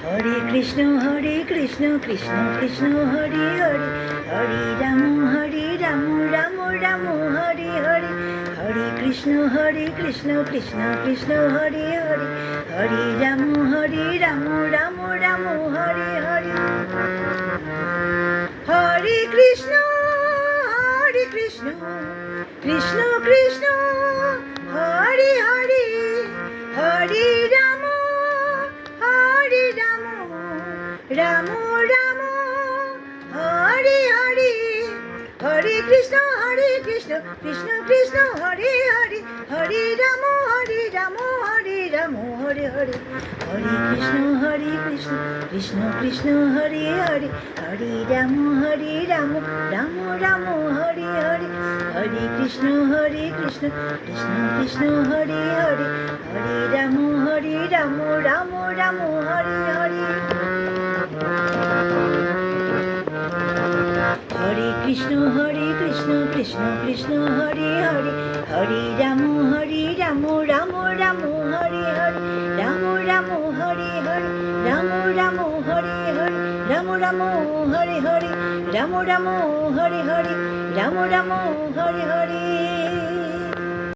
Hare Krishna Krishna Krishna Hare Hare, Hare Ram Ram Ram Hare Hare, Hare Krishna Krishna Krishna Hare Hare, Hare Ram Ram Ram Hare Hare. Hare Krishna Krishna Krishna Hare Hare, Hare Ram Ram Ram Hare Hare, Hare Krishna Krishna Krishna Hare Hare, Hare Ram Hare Ram Hare Hare, Hare Krishna Krishna Krishna Hare Hare, Hare Ram Ram Ram Hare Hare, Hare Krishna Krishna Krishna Hare Hare, Hare Ram Ram Ram Hare Hare. Hare Krishna Krishna Krishna Hare Hare, Hare Ram Ram Ram Hare Hare, Ram Ram Hare Hare, Ram Ram Hare Hare, Ram Ram Hare Hare, Ram Ram Hare Hare, Ram Ram Hare Hare.